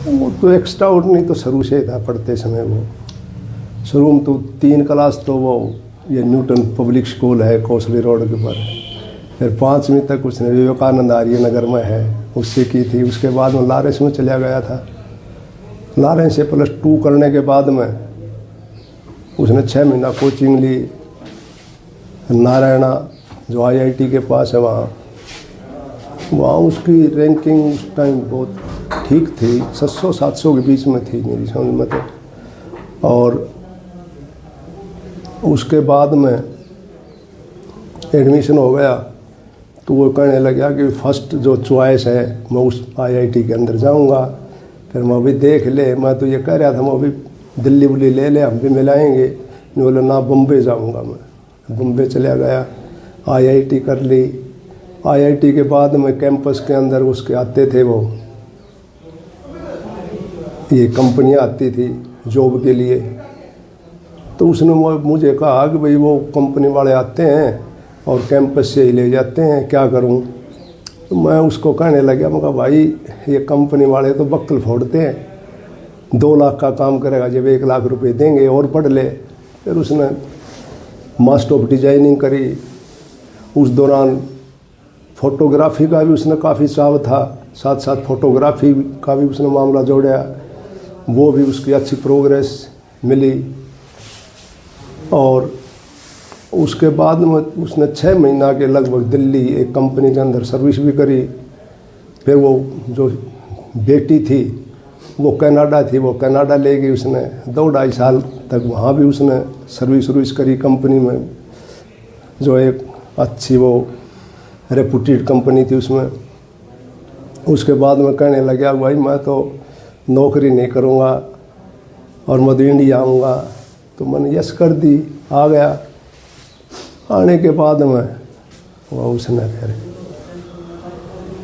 वो तो extra ordinary तो शुरू से था पढ़ते समय। वो शुरू में तो 3 क्लास तो वो ये न्यूटन पब्लिक स्कूल है कोसली रोड के ऊपर, फिर 5वीं तक उसने विवेकानंद आर्य नगर में है उससे की थी। उसके बाद में लॉरेंस में चला गया था। लॉरेंस से +2 करने के बाद में उसने 6 महीना कोचिंग ली नारायणा जो IIT के पास है वहाँ उसकी रैंकिंग उस टाइम बहुत ठीक थी, 600-700 के बीच में थी मेरी समझ में तो। और उसके बाद में एडमिशन हो गया तो वो कहने लगा कि फर्स्ट जो चॉइस है मैं उस IIT के अंदर जाऊंगा। फिर मैं अभी देख ले, मैं तो ये कह रहा था मैं अभी दिल्ली उल्ली ले ले हम भी मिलाएंगे। नहीं बोले ना बम्बे जाऊंगा मैं। बम्बे चला गया, IIT कर ली। IIT के बाद में कैंपस के अंदर उसके आते थे वो ये कंपनियां आती थी जॉब के लिए, तो उसने मुझे कहा कि भाई वो कंपनी वाले आते हैं और कैंपस से ही ले जाते हैं, क्या करूं। तो मैं उसको कहने लगा, मैं कहा भाई ये कंपनी वाले तो बक्कल फोड़ते हैं, 2 लाख का काम करेगा जब 1 लाख रुपए देंगे और पढ़ ले। फिर उसने मास्टर ऑफ डिजाइनिंग करी। उस दौरान फोटोग्राफी का भी उसने काफ़ी चाव था, साथ साथ फोटोग्राफी का भी उसने मामला जोड़ा, वो भी उसकी अच्छी प्रोग्रेस मिली। और उसके बाद में उसने 6 महीना के लगभग दिल्ली एक कंपनी के अंदर सर्विस भी करी। फिर वो जो बेटी थी वो कनाडा थी, वो कनाडा ले गई उसने, 2-2.5 साल तक वहाँ भी उसने सर्विस करी कंपनी में, जो एक अच्छी वो रेपुटेड कंपनी थी उसमें। उसके बाद में कहने लगा भाई मैं तो नौकरी नहीं करूँगा और मैं इंडिया आऊँगा। तो मैंने यस कर दी, आ गया। आने के बाद में वह उसने फिर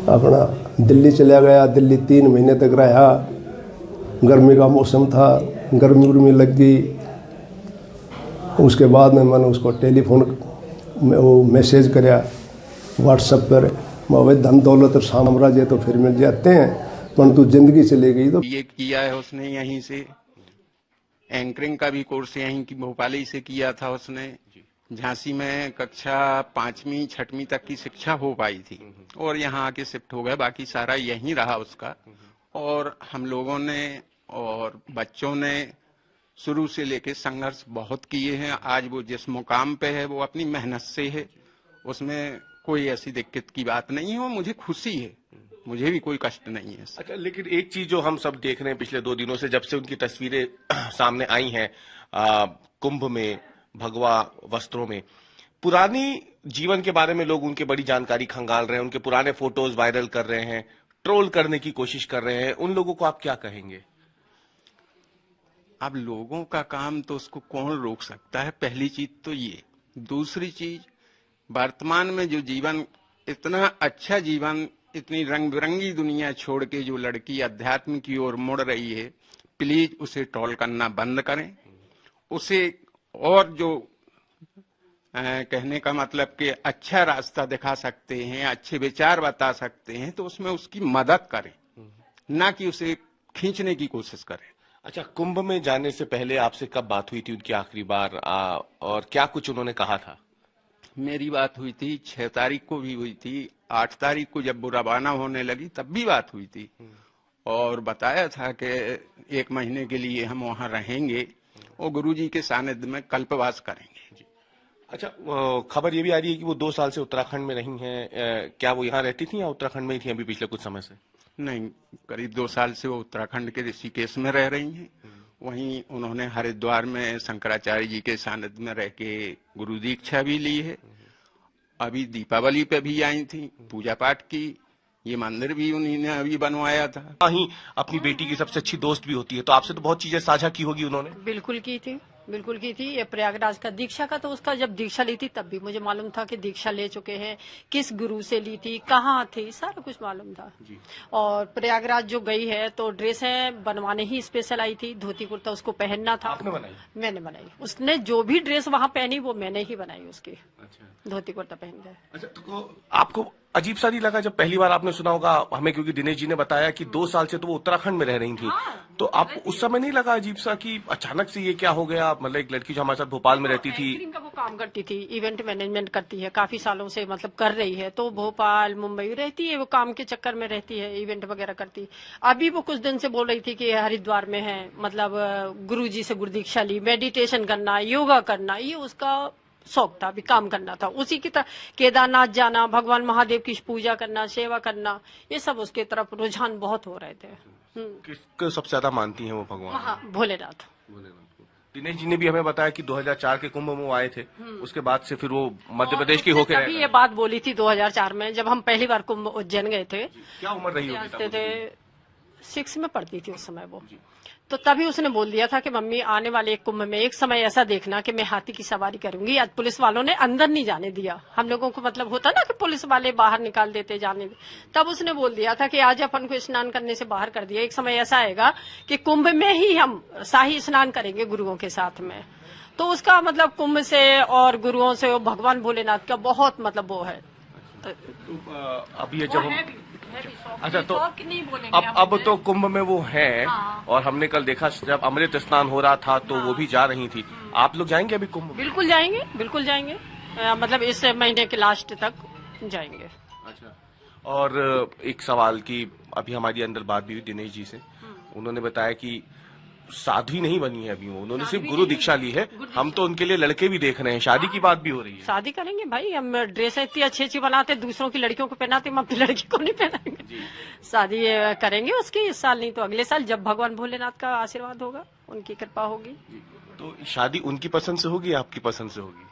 अपना दिल्ली चला गया। दिल्ली 3 महीने तक रहा। गर्मी का मौसम था, गर्मी लग गई। उसके बाद में मैंने उसको टेलीफोन में वो मैसेज कराया व्हाट्सएप पर, मैं धन दौलत और साम्राज्य तो फिर मिल जाते हैं परंतु जिंदगी चली गई। तो ये किया है उसने यहीं से, एंकरिंग का भी कोर्स यहीं की भोपाल ही से किया था उसने। झांसी में कक्षा 5वीं 6वीं तक की शिक्षा हो पाई थी और यहाँ आके शिफ्ट हो गया, बाकी सारा यहीं रहा उसका। और हम लोगों ने और बच्चों ने शुरू से लेके संघर्ष बहुत किए हैं। आज वो जिस मुकाम पे है वो अपनी मेहनत से है, उसमें कोई ऐसी दिक्कत की बात नहीं है और मुझे खुशी है, मुझे भी कोई कष्ट नहीं है। अच्छा, लेकिन एक चीज जो हम सब देख रहे हैं पिछले 2 दिनों से, जब से उनकी तस्वीरें सामने आई हैं कुंभ में भगवा वस्त्रों में, पुरानी जीवन के बारे में लोग उनके बड़ी जानकारी खंगाल रहे हैं, उनके पुराने फोटोज वायरल कर रहे हैं, ट्रोल करने की कोशिश कर रहे हैं। उन लोगों को आप क्या कहेंगे? अब लोगों का काम तो उसको कौन रोक सकता है, पहली चीज तो ये। दूसरी चीज, वर्तमान में जो जीवन, इतना अच्छा जीवन, इतनी रंग बिरंगी दुनिया छोड़ के जो लड़की अध्यात्म की ओर मुड़ रही है, प्लीज उसे ट्रोल करना बंद करें। उसे और जो कहने का मतलब कि अच्छा रास्ता दिखा सकते हैं, अच्छे विचार बता सकते हैं, तो उसमें उसकी मदद करें, ना कि उसे खींचने की कोशिश करें। अच्छा, कुंभ में जाने से पहले आपसे कब बात हुई थी उनकी आखिरी बार, और क्या कुछ उन्होंने कहा था? मेरी बात हुई थी 6 तारीख को भी हुई थी, 8 तारीख को जब वो रवाना होने लगी तब भी बात हुई थी और बताया था कि 1 महीने के लिए हम वहां रहेंगे और गुरुजी के सानिध्य में कल्पवास करेंगे। अच्छा, खबर ये भी आ रही है कि वो 2 साल से उत्तराखंड में नहीं है। क्या वो यहाँ रहती थी या उत्तराखंड में ही थी अभी पिछले कुछ समय से? नहीं, करीब 2 साल से वो उत्तराखंड के ऋषिकेश में रह रही हैं। वहीं उन्होंने हरिद्वार में शंकराचार्य जी के सानिध्य में रह के गुरु दीक्षा भी ली है। अभी दीपावली पे भी आई थी, पूजा पाठ की। ये मंदिर भी उन्हीं ने अभी बनवाया था। वहीं अपनी बेटी की सबसे अच्छी दोस्त भी होती है, तो आपसे तो बहुत चीजें साझा की होगी उन्होंने? बिल्कुल की थी, बिल्कुल की थी। ये प्रयागराज का दीक्षा का, तो उसका जब दीक्षा ली थी तब भी मुझे मालूम था कि दीक्षा ले चुके हैं, किस गुरु से ली थी, कहाँ थी, सारा कुछ मालूम था। और प्रयागराज जो गई है तो ड्रेसें बनवाने ही स्पेशल आई थी, धोती कुर्ता उसको पहनना था। आपने बनाई? मैंने बनाई। उसने जो भी ड्रेस वहाँ पहनी वो मैंने ही बनाई उसकी। अच्छा। धोती कुर्ता पहन गए। अच्छा, तो आपको अजीब सा नहीं लगा जब पहली बार आपने सुना होगा हमें, क्योंकि दिनेश जी ने बताया कि 2 साल से तो वो उत्तराखंड में रह रही थी, तो आप उस समय नहीं लगा अजीब सा कि अचानक से ये क्या हो गया? मतलब एक लड़की जो हमारे साथ भोपाल में रहती थी, एंकरिंग का वो काम करती थी, इवेंट मैनेजमेंट करती है, काफी सालों से मतलब कर रही है, तो भोपाल मुंबई रहती है, वो काम के चक्कर में रहती है, इवेंट वगैरह करती। अभी वो कुछ दिन से बोल रही थी कि हरिद्वार में है, मतलब गुरुजी से गुरु दीक्षा ली, मेडिटेशन करना, योगा करना, ये उसका शौक था, अभी काम करना था उसी की तरह। केदारनाथ जाना, भगवान महादेव की पूजा करना, सेवा करना, ये सब उसके तरफ रुझान बहुत हो रहे थे। किसको सबसे ज्यादा मानती हैं वो भगवान? भोलेनाथ। दिनेश जी ने भी हमें बताया कि 2004 के कुंभ में वो आए थे, उसके बाद से फिर वो मध्य प्रदेश की होके तभी ये बात बोली थी 2004 में, जब हम पहली बार कुंभ उज्जैन गए थे। क्या उम्र रही होगी? थे 6 में पढ़ती थी उस समय वो, तो तभी उसने बोल दिया था कि मम्मी आने वाले एक कुंभ में एक समय ऐसा देखना कि मैं हाथी की सवारी करूंगी। आज पुलिस वालों ने अंदर नहीं जाने दिया हम लोगों को, मतलब होता ना कि पुलिस वाले बाहर निकाल देते जाने, तब उसने बोल दिया था कि आज अपन को स्नान करने से बाहर कर दिया, एक समय ऐसा आएगा कि कुंभ में ही हम शाही स्नान करेंगे गुरुओं के साथ में। तो उसका मतलब कुंभ से और गुरुओं से भगवान भोलेनाथ का बहुत मतलब वो है। अब ये जब अच्छा, तो नहीं बोलेंगे अब तो कुंभ में वो है। और हमने कल देखा जब अमृत स्नान हो रहा था तो वो भी जा रही थी। आप लोग जाएंगे अभी कुंभ? बिल्कुल जाएंगे, बिल्कुल जाएंगे, मतलब इस महीने के लास्ट तक जाएंगे। अच्छा, और एक सवाल की अभी हमारी अंदर बात भी हुई दिनेश जी से, उन्होंने बताया कि साध्वी नहीं बनी है अभी वो, उन्होंने सिर्फ गुरु दीक्षा ली है। हम तो उनके लिए लड़के भी देख रहे हैं, शादी की बात भी हो रही है। शादी करेंगे भाई, हम ड्रेस इतनी अच्छी अच्छी बनाते, दूसरों की लड़कियों को पहनाते, हम अपनी लड़की को नहीं पहनाएंगे। शादी करेंगे उसकी इस साल नहीं तो अगले साल, जब भगवान भोलेनाथ का आशीर्वाद होगा, उनकी कृपा होगी। तो शादी उनकी पसंद से होगी, आपकी पसंद से होगी?